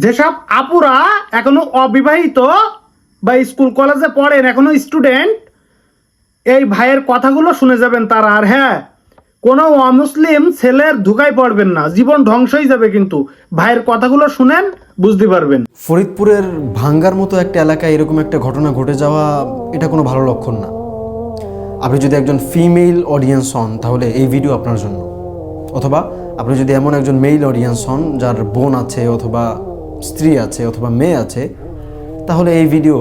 যেসব আপুরা এখনো অবিবাহিত বা স্কুল কলেজে পড়েন, এখনো স্টুডেন্ট, এই ভাইয়ের কথাগুলো শুনে যাবেন তারা। আর হ্যাঁ, কোনো অমুসলিম ছেলের ধোঁকায় পড়বেন না, জীবন ধ্বংসই যাবে। কিন্তু ভাইয়ের কথাগুলো শুনেন, বুঝতে পারবেন। ফরিদপুরের ভাঙ্গার মতো একটা এলাকায় এরকম একটা ঘটনা ঘটে যাওয়া, এটা কোনো ভালো লক্ষণ না। আপনি যদি একজন ফিমেল অডিয়েন্স হন তাহলে এই ভিডিও আপনার জন্য, অথবা আপনি যদি এমন একজন মেল অডিয়েন্স হন যার বোন আছে অথবা স্ত্রী আছে অথবা মেয়ে আছে, তাহলে এই ভিডিও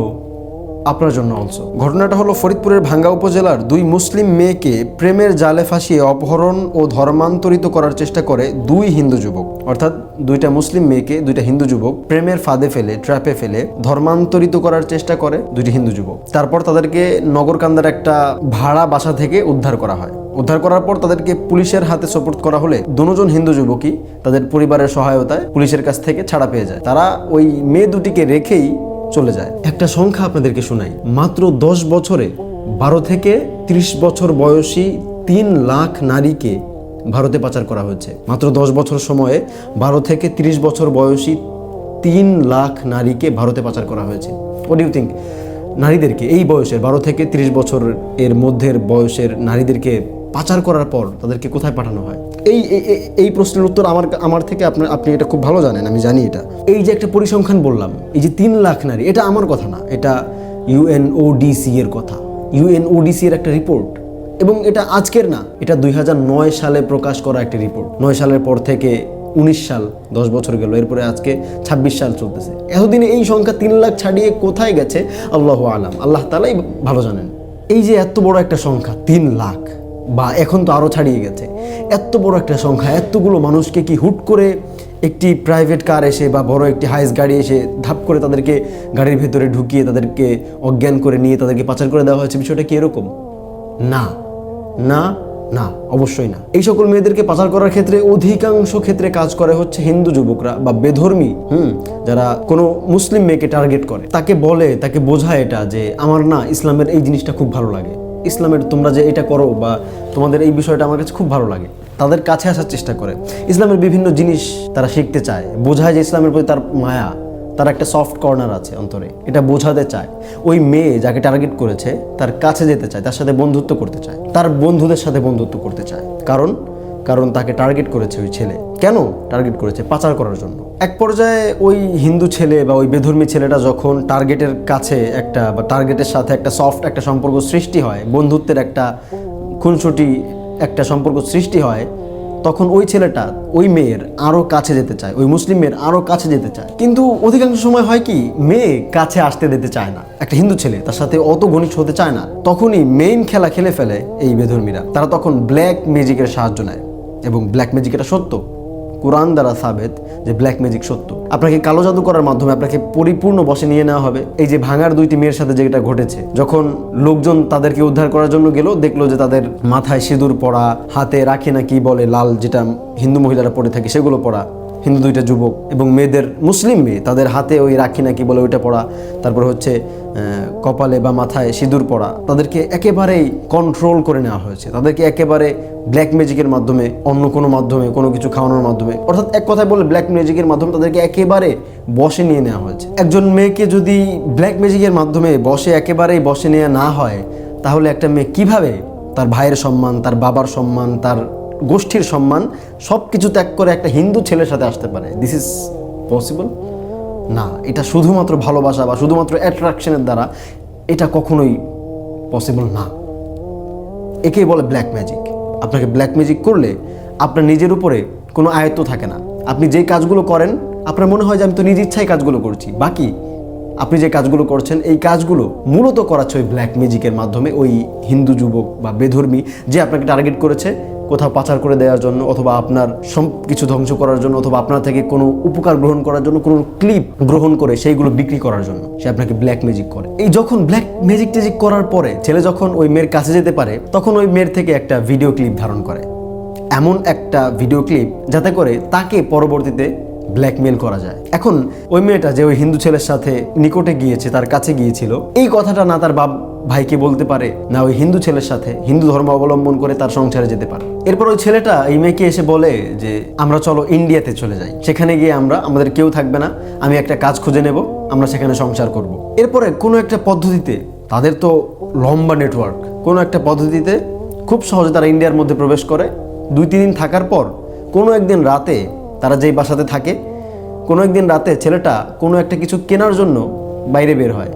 আপনার জন্য অলসো। ঘটনাটা হলো ফরিদপুরের ভাঙ্গা উপজেলার দুই মুসলিম মেয়েকে প্রেমের জালে ফাঁসিয়ে অপহরণ ও ধর্মান্তরিত করার চেষ্টা করে দুই হিন্দু যুবক। অর্থাৎ দুইটা মুসলিম মেয়েকে দুইটা হিন্দু যুবক প্রেমের ফাঁদে ফেলে, ট্র্যাপে ফেলে ধর্মান্তরিত করার চেষ্টা করে দুইটি হিন্দু যুবক। তারপর তাদেরকে নগরকান্দার একটা ভাড়া বাসা থেকে উদ্ধার করা হয়। উদ্ধার করার পর তাদেরকে পুলিশের হাতে সোপর্দ করা হলে দুজন হিন্দু যুবকই তাদের পরিবারের সহায়তায় পুলিশের কাছ থেকে ছাড়া পেয়ে যায়। তারা ওই মেয়ে দুটিকে রেখেই চলে যায়। একটা সংখ্যা আপনাদেরকে শোনাই, মাত্র 10 বছরে 12 থেকে 30 বছর বয়সী 3 লাখ নারীকে ভারতে পাচার করা হয়েছে। মাত্র 10 বছর সময়ে 12 থেকে 30 বছর বয়সী 3 লাখ নারীকে ভারতে পাচার করা হয়েছে। What do you think? নারীদেরকে এই বয়সের 12 থেকে 30 বছর এর মধ্যের বয়সের নারীদেরকে পাচার করার পর তাদেরকে কোথায় পাঠানো হয়? এই প্রশ্নের উত্তর আমার থেকে আপনি এটা খুব ভালো জানেন, আমি জানি এটা। এই যে একটা পরিসংখ্যান বললাম, এই যে 3 লাখ নারী, এটা আমার কথা না, এটা ইউএনওডিসি এর কথা। ইউএনওডিসি এর একটা রিপোর্ট, এবং এটা আজকের না, এটা 2009 সালে প্রকাশ করা একটা রিপোর্ট। 9 সালের পর থেকে 19 সাল, 10 বছর গেল, এরপরে আজকে 26 সাল চলতেছে। এতদিনে এই সংখ্যা 3 লাখ ছাড়িয়ে কোথায় গেছে আল্লাহু আলাম, আল্লাহ তাআলাই ভালো জানেন। এই যে এত বড় একটা সংখ্যা 3 লাখ, বা এখন তো আরও ছাড়িয়ে গেছে, এত বড় একটা সংখ্যা, এতগুলো মানুষকে কি হুট করে একটি প্রাইভেট কার এসে বা বড় একটি হাইস গাড়ি এসে ধাপ করে তাদেরকে গাড়ির ভেতরে ঢুকিয়ে তাদেরকে অজ্ঞান করে নিয়ে তাদেরকে পাচার করে দেওয়া হয়েছে? বিষয়টা কি এরকম? না না না, অবশ্যই না। এই সকল মেয়েদেরকে পাচার করার ক্ষেত্রে অধিকাংশ ক্ষেত্রে কাজ করে হচ্ছে হিন্দু যুবকরা বা বেধর্মী, যারা কোনো মুসলিম মেয়েকে টার্গেট করে, তাকে বলে, তাকে বোঝায় এটা যে আমার না ইসলামের এই জিনিসটা খুব ভালো লাগে, ইসলামের তোমরা যে এটা করো বা তোমাদের এই বিষয়টা আমার কাছে খুব ভালো লাগে। তাদের কাছে আসার চেষ্টা করে, ইসলামের বিভিন্ন জিনিস তারা শিখতে চায়, বোঝায় যে ইসলামের প্রতি তার মায়া, তার একটা সফট কর্নার আছে অন্তরে, এটা বোঝাতে চায়। ওই মেয়ে যাকে টার্গেট করেছে তার কাছে যেতে চায়, তার সাথে বন্ধুত্ব করতে চায়, তার বন্ধুদের সাথে বন্ধুত্ব করতে চায়। কারণ তাকে টার্গেট করেছে ওই ছেলে। কেন টার্গেট করেছে? পাচার করার জন্য। এক পর্যায়ে ওই হিন্দু ছেলে বা ওই বেধর্মী ছেলেটা যখন টার্গেটের কাছে একটা বা টার্গেটের সাথে একটা সফট একটা সম্পর্ক সৃষ্টি হয়, বন্ধুত্বের একটা খুনসুটি একটা সম্পর্ক সৃষ্টি হয়, তখন ওই ছেলেটা ওই মেয়ের আরও কাছে যেতে চায়, ওই মুসলিম মেয়ের আরও কাছে যেতে চায়। কিন্তু অধিকাংশ সময় হয় কি, মেয়ে কাছে আসতে দিতে চায় না, একটা হিন্দু ছেলে তার সাথে অত ঘনিষ্ঠ হতে চায় না। তখনই মেইন খেলা খেলে ফেলে এই বেধর্মীরা। তারা তখন ব্ল্যাক ম্যাজিকের সাহায্য নেয়, এবং ব্ল্যাক ম্যাজিক এটা সত্য, কোরআন দ্বারা সাবেত যে ব্ল্যাক ম্যাজিক সত্য। আপনাকে কালো জাদু করার মাধ্যমে আপনাকে পরিপূর্ণ বশে নিয়ে নেওয়া হবে। এই যে ভাঙার দুইটি মেয়ের সাথে যেটা ঘটেছে, যখন লোকজন তাদেরকে উদ্ধার করার জন্য গেল, দেখলো যে তাদের মাথায় সিঁদুর পরা, হাতে রাখি না কি বলে লাল, যেটা হিন্দু মহিলারা পরে থাকে, সেগুলো পরা। হিন্দু দুইটা যুবক এবং মেয়েদের, মুসলিম মেয়ে, তাদের হাতে ওই রাখি না কি বলে ওইটা পরা, তারপর হচ্ছে কপালে বা মাথায় সিঁদুর পরা। তাদেরকে একেবারেই কন্ট্রোল করে নেওয়া হয়েছে, তাদেরকে একেবারে ব্ল্যাক ম্যাজিকের মাধ্যমে, অন্য কোনো মাধ্যমে, কোনো কিছু খাওয়ানোর মাধ্যমে, অর্থাৎ এক কথায় বলে ব্ল্যাক ম্যাজিকের মাধ্যমে তাদেরকে একেবারে বশে নিয়ে নেওয়া হয়েছে। একজন মেয়েকে যদি ব্ল্যাক ম্যাজিকের মাধ্যমে একেবারেই বশে নেওয়া না হয়, তাহলে একটা মেয়ে কিভাবে তার ভাইয়ের সম্মান, তার বাবার সম্মান, তার গোষ্ঠীর সম্মান সব কিছু ত্যাগ করে একটা হিন্দু ছেলের সাথে আসতে পারে? দিস ইজ পসিবল না। এটা শুধুমাত্র ভালোবাসা বা শুধুমাত্র অ্যাট্রাকশনের দ্বারা এটা কখনোই পসিবল না। একেই বলে ব্ল্যাক ম্যাজিক। আপনাকে ব্ল্যাক ম্যাজিক করলে আপনার নিজের উপরে কোনো আয়ত্ত থাকে না। আপনি যেই কাজগুলো করেন আপনার মনে হয় যে আমি তো নিজ ইচ্ছায় কাজগুলো করছি, বাকি আপনি যে কাজগুলো করছেন এই কাজগুলো মূলত করাচ্ছে ওই ব্ল্যাক ম্যাজিকের মাধ্যমে ওই হিন্দু যুবক বা বেধর্মী, যে আপনাকে টার্গেট করেছে কোথাও পাচার করে দেওয়ার জন্য, অথবা আপনার সব কিছু ধ্বংস করার জন্য, অথবা আপনার থেকে কোনো উপকার গ্রহণ করার জন্য, কোনো ক্লিপ গ্রহণ করে সেইগুলো বিক্রি করার জন্য সে আপনাকে ব্ল্যাক ম্যাজিক করে। এই যখন ব্ল্যাক ম্যাজিক টেজিক করার পরে ছেলে যখন ওই মেয়ের কাছে যেতে পারে, তখন ওই মেয়ের থেকে একটা ভিডিও ক্লিপ ধারণ করে, এমন একটা ভিডিও ক্লিপ যাতে করে তাকে পরবর্তীতে ব্ল্যাকমেল করা যায়। এখন ওই মেয়েটা যে ওই হিন্দু ছেলের সাথে নিকটে গিয়েছে, তার কাছে গিয়েছিল, এই কথাটা না তার ভাইকে বলতে পারে, না ওই হিন্দু ছেলের সাথে হিন্দু ধর্ম অবলম্বন করে তার সংসারে যেতে পারে। এরপর ওই ছেলেটা এই মেয়েকে এসে বলে যে আমরা চলো ইন্ডিয়াতে চলে যাই, সেখানে গিয়ে আমাদের কেউ থাকবে না, আমি একটা কাজ খুঁজে নেব, আমরা সেখানে সংসার করব। এরপরে কোনো একটা পদ্ধতিতে, তাদের তো লম্বা নেটওয়ার্ক, কোনো একটা পদ্ধতিতে খুব সহজে তারা ইন্ডিয়ার মধ্যে প্রবেশ করে। 2-3 দিন থাকার পর কোনো একদিন রাতে, তারা যেই বাসাতে থাকে, কোনো একদিন রাতে ছেলেটা কোনো একটা কিছু কেনার জন্য বাইরে বের হয়,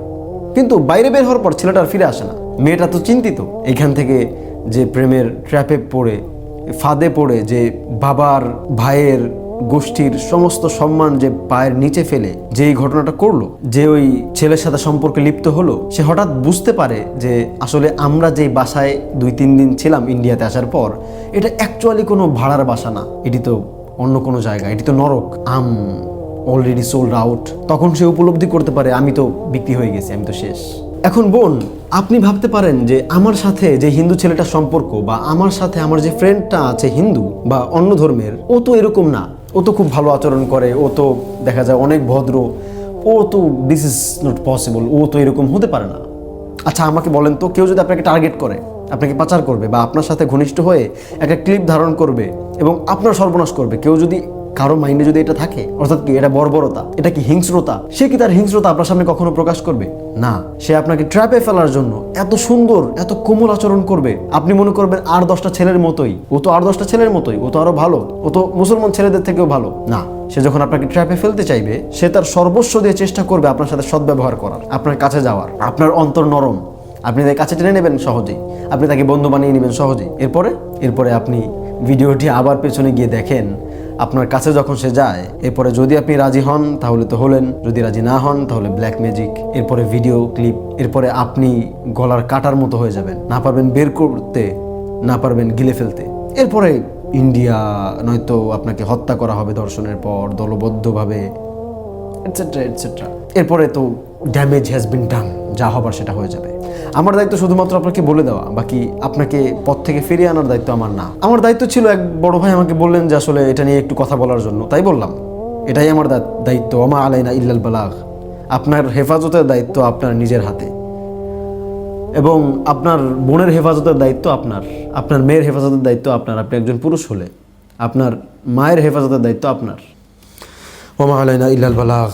কিন্তু বাইরে বের হওয়ার পর ছেলেটা আর ফিরে আসে না। মেয়েটা তো চিন্তিত, এখান থেকে যে প্রেমের ট্র্যাপে পড়ে, ফাঁদে পড়ে, যে বাবার ভাইয়ের গোষ্ঠীর সমস্ত সম্মান যে পায়ের নিচে ফেলে যে এই ঘটনাটা করলো, যে ওই ছেলের সাথে সম্পর্কে লিপ্ত হলো, সে হঠাৎ বুঝতে পারে যে আসলে আমরা যেই বাসায় 2-3 দিন ছিলাম ইন্ডিয়াতে আসার পর, এটা অ্যাকচুয়ালি কোনো ভাড়ার বাসা না, এটি তো অন্য কোনো জায়গা, এটি তো নরক। Already sold out. তখন সে উপলব্ধি করতে পারে আমি তো বিক্রি হয়ে গেছি, আমি তো শেষ। এখন বোন, আপনি ভাবতে পারেন যে আমার সাথে যে হিন্দু ছেলেটার সম্পর্ক, বা আমার সাথে আমার যে ফ্রেন্ডটা আছে হিন্দু বা অন্য ধর্মের, ও তো এরকম না, ও তো খুব ভালো আচরণ করে, ও তো দেখা যায় অনেক ভদ্র, ও তো দিস ইজ নট পসিবল, ও তো এরকম হতে পারে না। আচ্ছা আমাকে বলেন তো, কেউ যদি আপনাকে টার্গেট করে, আপনাকে পাচার করবে, বা আপনার সাথে ঘনিষ্ঠ হয়ে একটা ক্লিপ ধারণ করবে এবং আপনার সর্বনাশ করবে, কেউ যদি কারো মাইন্ডে যদি এটা থাকে, অর্থাৎ কি এটা বর্বরতা, এটা কি হিংস্রতা, সে কি তার হিংস্রতা আপনার সামনে কখনো প্রকাশ করবে না। সে আপনাকে ট্র্যাপে ফেলার জন্য এত সুন্দর, এত কোমল আচরণ করবে, আপনি মনে করবেন আর 10টা ছেলের মতোই, ও তো আর 10টা ছেলের মতোই, ও তো আরো ভালো, ও তো মুসলমান ছেলেদের থেকেও ভালো। না, সে যখন আপনাকে ট্র্যাপে ফেলতে চাইবে, সে তার সর্বস্ব দিয়ে চেষ্টা করবে আপনার সাথে সদ্ব্যবহার করার, আপনার কাছে যাওয়ার। আপনার অন্তর নরম, আপনি তাকে কাছে টেনে নেবেন সহজেই, আপনি তাকে বন্ধু বানিয়ে নেবেন সহজেই। এরপরে আপনি ভিডিওটি আবার পেছনে গিয়ে দেখেন, আপনার কাছে যখন সে যায়, এরপরে যদি আপনি রাজি হন তাহলে তো হলেন, যদি রাজি না হন তাহলে ব্ল্যাক ম্যাজিক, এরপরে ভিডিও ক্লিপ, এরপরে আপনি গলার কাটার মতো হয়ে যাবেন, না পারবেন বের করতে, না পারবেন গিলে ফেলতে। এরপরে ইন্ডিয়া নয়তো আপনাকে হত্যা করা হবে ধর্ষণের পর দলবদ্ধভাবে, এটসেট্রা এটসেট্রা। এরপরে তো ড্যামেজ হ্যাজ বিন ডান, যা হবার সেটা হয়ে যাবে। আমার দায়িত্ব শুধুমাত্র আপনাকে বলে দেওয়া, বাকি আপনাকে পথ থেকে ফিরিয়ে আনার দায়িত্ব আমার না। আমার দায়িত্ব ছিল, এক বড় ভাই আমাকে বললেন যে আসলে এটা নিয়ে একটু কথা বলার জন্য, তাই বললাম। এটাই আমার দায়িত্ব, ওমা আলাইনা ইল্লাল বালাগ। আপনার হেফাজতের দায়িত্ব আপনার নিজের হাতে, এবং আপনার বোনের হেফাজতের দায়িত্ব আপনার, আপনার মেয়ের হেফাজতের দায়িত্ব আপনার, আপনি একজন পুরুষ হলে আপনার মায়ের হেফাজতের দায়িত্ব আপনার। ওমা আলাইনা ইল্লাল বালাগ।